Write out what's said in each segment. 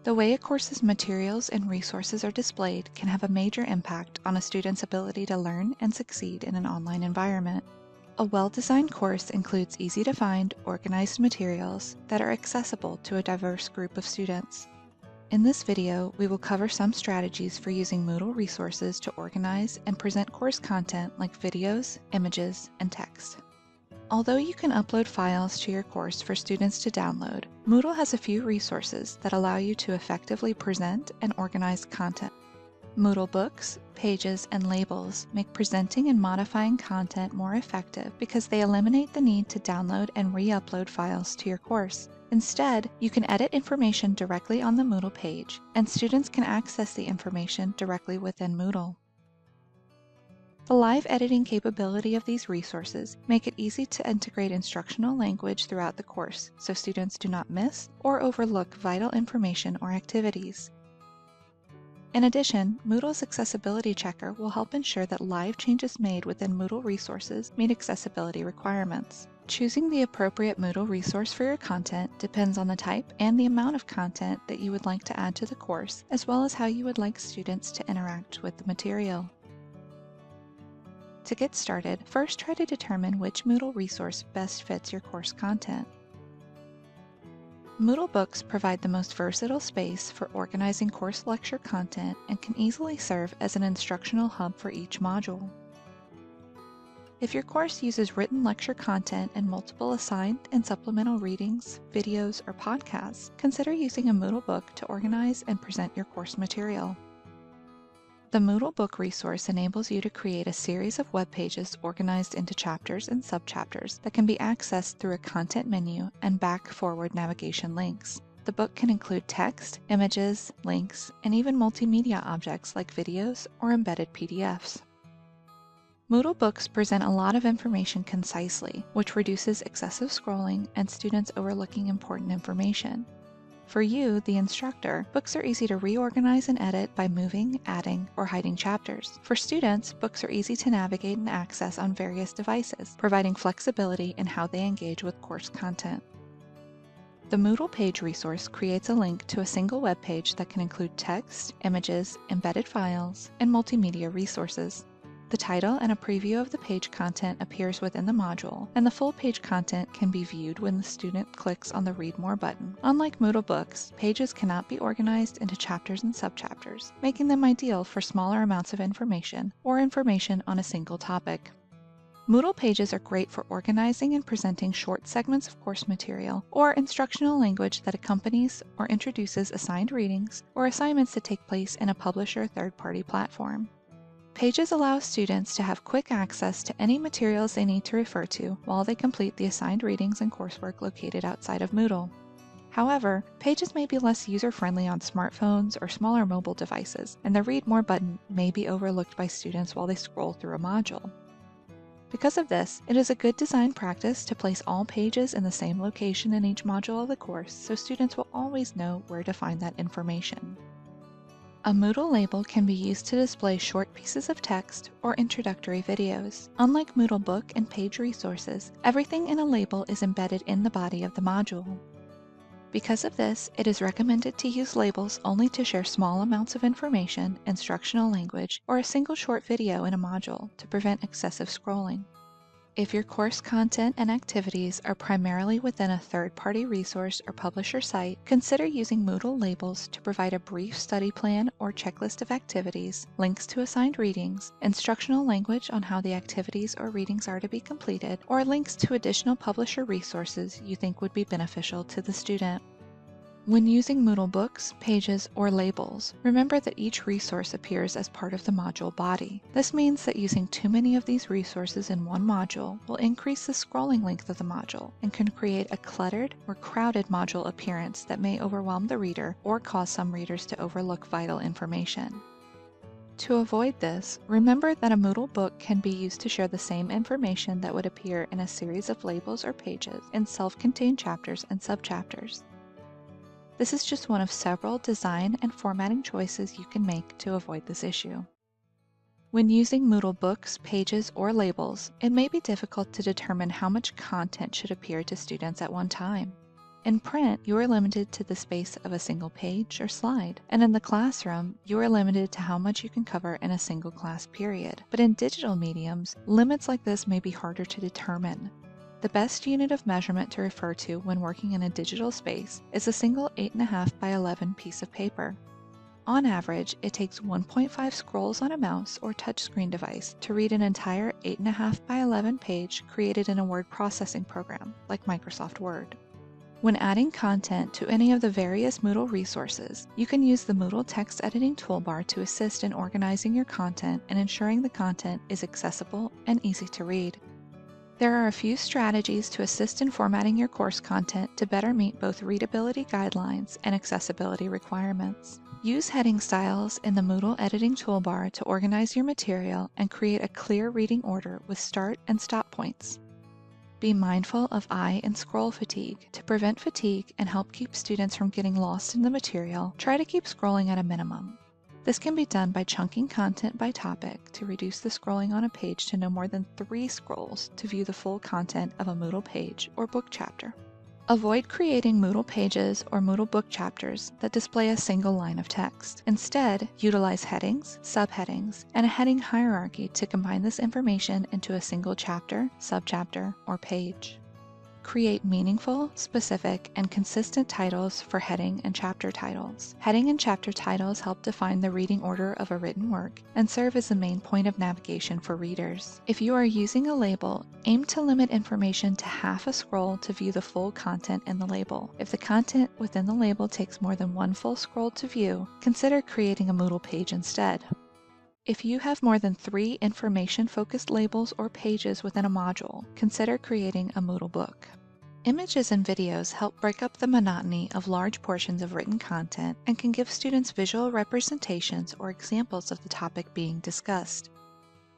The way a course's materials and resources are displayed can have a major impact on a student's ability to learn and succeed in an online environment. A well-designed course includes easy-to-find, organized materials that are accessible to a diverse group of students. In this video, we will cover some strategies for using Moodle resources to organize and present course content like videos, images, and text. Although you can upload files to your course for students to download, Moodle has a few resources that allow you to effectively present and organize content. Moodle books, pages, and labels make presenting and modifying content more effective because they eliminate the need to download and re-upload files to your course. Instead, you can edit information directly on the Moodle page, and students can access the information directly within Moodle. The live editing capability of these resources make it easy to integrate instructional language throughout the course so students do not miss or overlook vital information or activities. In addition, Moodle's accessibility checker will help ensure that live changes made within Moodle resources meet accessibility requirements. Choosing the appropriate Moodle resource for your content depends on the type and the amount of content that you would like to add to the course, as well as how you would like students to interact with the material. To get started, first try to determine which Moodle resource best fits your course content. Moodle books provide the most versatile space for organizing course lecture content and can easily serve as an instructional hub for each module. If your course uses written lecture content and multiple assigned and supplemental readings, videos, or podcasts, consider using a Moodle book to organize and present your course material. The Moodle book resource enables you to create a series of web pages organized into chapters and subchapters that can be accessed through a content menu and back-forward navigation links. The book can include text, images, links, and even multimedia objects like videos or embedded PDFs. Moodle books present a lot of information concisely, which reduces excessive scrolling and students overlooking important information. For you, the instructor, books are easy to reorganize and edit by moving, adding, or hiding chapters. For students, books are easy to navigate and access on various devices, providing flexibility in how they engage with course content. The Moodle page resource creates a link to a single web page that can include text, images, embedded files, and multimedia resources. The title and a preview of the page content appears within the module, and the full page content can be viewed when the student clicks on the Read More button. Unlike Moodle books, pages cannot be organized into chapters and subchapters, making them ideal for smaller amounts of information or information on a single topic. Moodle pages are great for organizing and presenting short segments of course material or instructional language that accompanies or introduces assigned readings or assignments that take place in a publisher third-party platform. Pages allow students to have quick access to any materials they need to refer to while they complete the assigned readings and coursework located outside of Moodle. However, pages may be less user-friendly on smartphones or smaller mobile devices, and the Read More button may be overlooked by students while they scroll through a module. Because of this, it is a good design practice to place all pages in the same location in each module of the course so students will always know where to find that information. A Moodle label can be used to display short pieces of text or introductory videos. Unlike Moodle book and page resources, everything in a label is embedded in the body of the module. Because of this, it is recommended to use labels only to share small amounts of information, instructional language, or a single short video in a module to prevent excessive scrolling. If your course content and activities are primarily within a third-party resource or publisher site, consider using Moodle labels to provide a brief study plan or checklist of activities, links to assigned readings, instructional language on how the activities or readings are to be completed, or links to additional publisher resources you think would be beneficial to the student. When using Moodle books, pages, or labels, remember that each resource appears as part of the module body. This means that using too many of these resources in one module will increase the scrolling length of the module and can create a cluttered or crowded module appearance that may overwhelm the reader or cause some readers to overlook vital information. To avoid this, remember that a Moodle book can be used to share the same information that would appear in a series of labels or pages in self-contained chapters and subchapters. This is just one of several design and formatting choices you can make to avoid this issue. When using Moodle books, pages, or labels, it may be difficult to determine how much content should appear to students at one time. In print, you are limited to the space of a single page or slide, and in the classroom, you are limited to how much you can cover in a single class period. But in digital mediums, limits like this may be harder to determine. The best unit of measurement to refer to when working in a digital space is a single 8.5 by 11 piece of paper. On average, it takes 1.5 scrolls on a mouse or touchscreen device to read an entire 8.5 by 11 page created in a word processing program, like Microsoft Word. When adding content to any of the various Moodle resources, you can use the Moodle text editing toolbar to assist in organizing your content and ensuring the content is accessible and easy to read. There are a few strategies to assist in formatting your course content to better meet both readability guidelines and accessibility requirements. Use heading styles in the Moodle editing toolbar to organize your material and create a clear reading order with start and stop points. Be mindful of eye and scroll fatigue. To prevent fatigue and help keep students from getting lost in the material, try to keep scrolling at a minimum. This can be done by chunking content by topic to reduce the scrolling on a page to no more than 3 scrolls to view the full content of a Moodle page or book chapter. Avoid creating Moodle pages or Moodle book chapters that display a single line of text. Instead, utilize headings, subheadings, and a heading hierarchy to combine this information into a single chapter, subchapter, or page. Create meaningful, specific, and consistent titles for heading and chapter titles. Heading and chapter titles help define the reading order of a written work and serve as the main point of navigation for readers. If you are using a label, aim to limit information to half a scroll to view the full content in the label. If the content within the label takes more than 1 full scroll to view, consider creating a Moodle page instead. If you have more than 3 information-focused labels or pages within a module, consider creating a Moodle book. Images and videos help break up the monotony of large portions of written content and can give students visual representations or examples of the topic being discussed.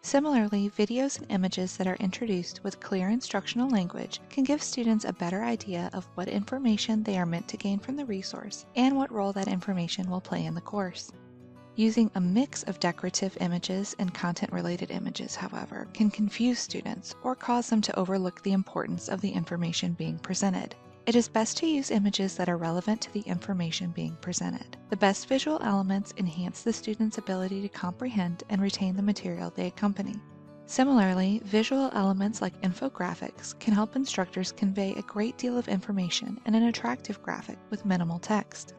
Similarly, videos and images that are introduced with clear instructional language can give students a better idea of what information they are meant to gain from the resource and what role that information will play in the course. Using a mix of decorative images and content-related images, however, can confuse students or cause them to overlook the importance of the information being presented. It is best to use images that are relevant to the information being presented. The best visual elements enhance the student's ability to comprehend and retain the material they accompany. Similarly, visual elements like infographics can help instructors convey a great deal of information in an attractive graphic with minimal text.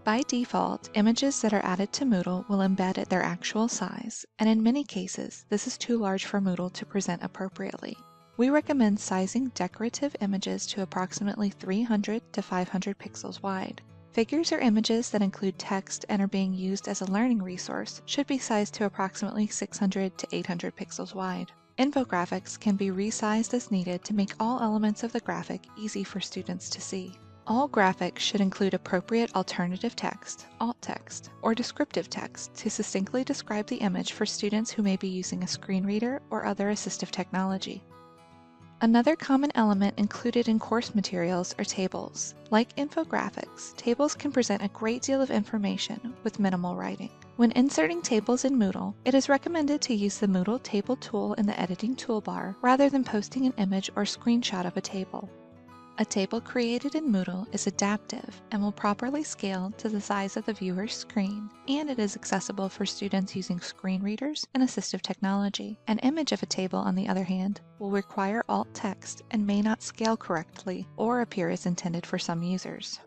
By default, images that are added to Moodle will embed at their actual size, and in many cases, this is too large for Moodle to present appropriately. We recommend sizing decorative images to approximately 300 to 500 pixels wide. Figures or images that include text and are being used as a learning resource should be sized to approximately 600 to 800 pixels wide. Infographics can be resized as needed to make all elements of the graphic easy for students to see. All graphics should include appropriate alternative text, alt text, or descriptive text to succinctly describe the image for students who may be using a screen reader or other assistive technology. Another common element included in course materials are tables. Like infographics, tables can present a great deal of information with minimal writing. When inserting tables in Moodle, it is recommended to use the Moodle table tool in the editing toolbar rather than posting an image or screenshot of a table. A table created in Moodle is adaptive and will properly scale to the size of the viewer's screen, and it is accessible for students using screen readers and assistive technology. An image of a table, on the other hand, will require alt text and may not scale correctly or appear as intended for some users.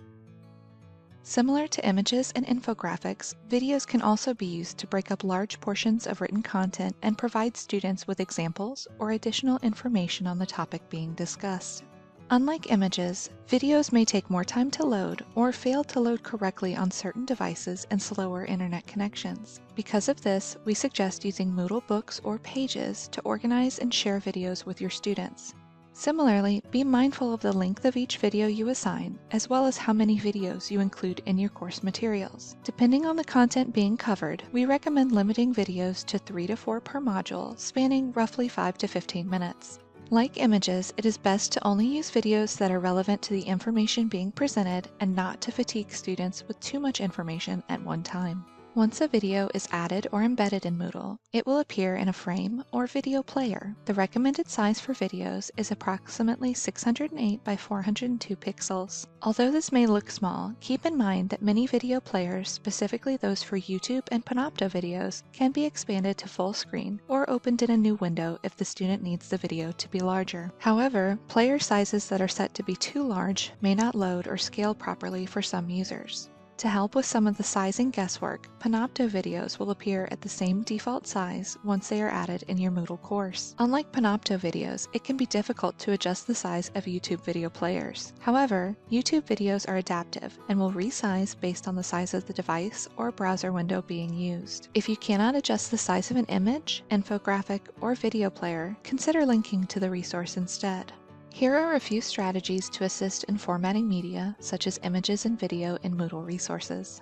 Similar to images and infographics, videos can also be used to break up large portions of written content and provide students with examples or additional information on the topic being discussed. Unlike images, videos may take more time to load or fail to load correctly on certain devices and slower internet connections. Because of this, we suggest using Moodle books or pages to organize and share videos with your students. Similarly, be mindful of the length of each video you assign, as well as how many videos you include in your course materials. Depending on the content being covered, we recommend limiting videos to 3 to 4 per module, spanning roughly 5 to 15 minutes. Like images, it is best to only use videos that are relevant to the information being presented and not to fatigue students with too much information at one time. Once a video is added or embedded in Moodle, it will appear in a frame or video player. The recommended size for videos is approximately 608 by 402 pixels. Although this may look small, keep in mind that many video players, specifically those for YouTube and Panopto videos, can be expanded to full screen or opened in a new window if the student needs the video to be larger. However, player sizes that are set to be too large may not load or scale properly for some users. To help with some of the sizing guesswork, Panopto videos will appear at the same default size once they are added in your Moodle course. Unlike Panopto videos, it can be difficult to adjust the size of YouTube video players. However, YouTube videos are adaptive and will resize based on the size of the device or browser window being used. If you cannot adjust the size of an image, infographic, or video player, consider linking to the resource instead. Here are a few strategies to assist in formatting media, such as images and video in Moodle resources.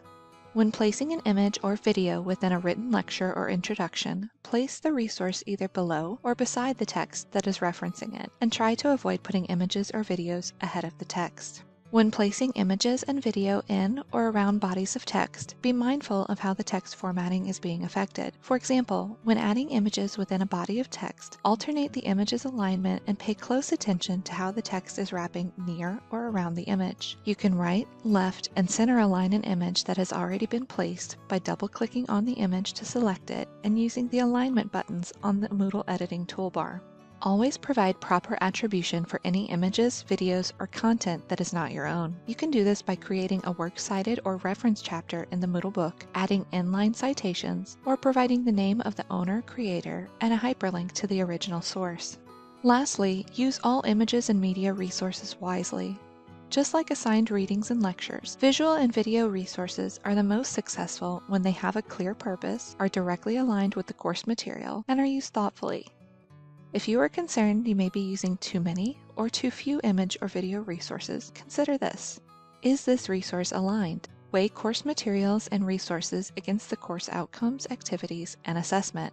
When placing an image or video within a written lecture or introduction, place the resource either below or beside the text that is referencing it, and try to avoid putting images or videos ahead of the text. When placing images and video in or around bodies of text, be mindful of how the text formatting is being affected. For example, when adding images within a body of text, alternate the image's alignment and pay close attention to how the text is wrapping near or around the image. You can right, left, and center align an image that has already been placed by double-clicking on the image to select it and using the alignment buttons on the Moodle editing toolbar. Always provide proper attribution for any images, videos, or content that is not your own. You can do this by creating a works cited or reference chapter in the Moodle book, adding inline citations, or providing the name of the owner, creator, and a hyperlink to the original source. Lastly, use all images and media resources wisely. Just like assigned readings and lectures, visual and video resources are the most successful when they have a clear purpose, are directly aligned with the course material, and are used thoughtfully. If you are concerned you may be using too many or too few image or video resources, consider this. Is this resource aligned? Weigh course materials and resources against the course outcomes, activities, and assessment.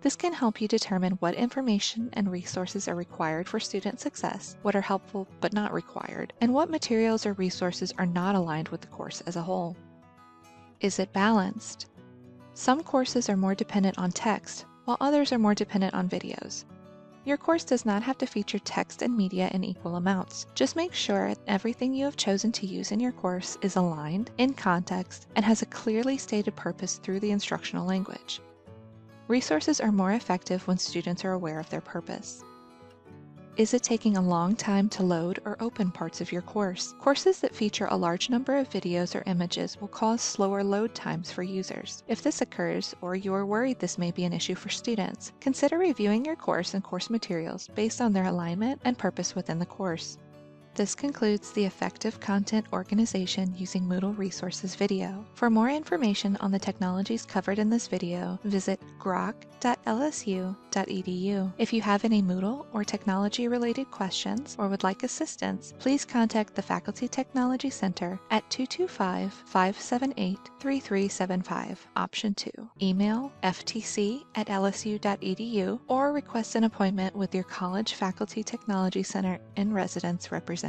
This can help you determine what information and resources are required for student success, what are helpful but not required, and what materials or resources are not aligned with the course as a whole. Is it balanced? Some courses are more dependent on text, while others are more dependent on videos. Your course does not have to feature text and media in equal amounts. Just make sure everything you have chosen to use in your course is aligned, in context, and has a clearly stated purpose through the instructional language. Resources are more effective when students are aware of their purpose. Is it taking a long time to load or open parts of your course? Courses that feature a large number of videos or images will cause slower load times for users. If this occurs, or you are worried this may be an issue for students, consider reviewing your course and course materials based on their alignment and purpose within the course. This concludes the effective content organization using Moodle Resources video. For more information on the technologies covered in this video, visit grok.lsu.edu. If you have any Moodle or technology-related questions or would like assistance, please contact the Faculty Technology Center at 225-578-3375, option 2. Email ftc@lsu.edu or request an appointment with your College Faculty Technology Center in Residence representative.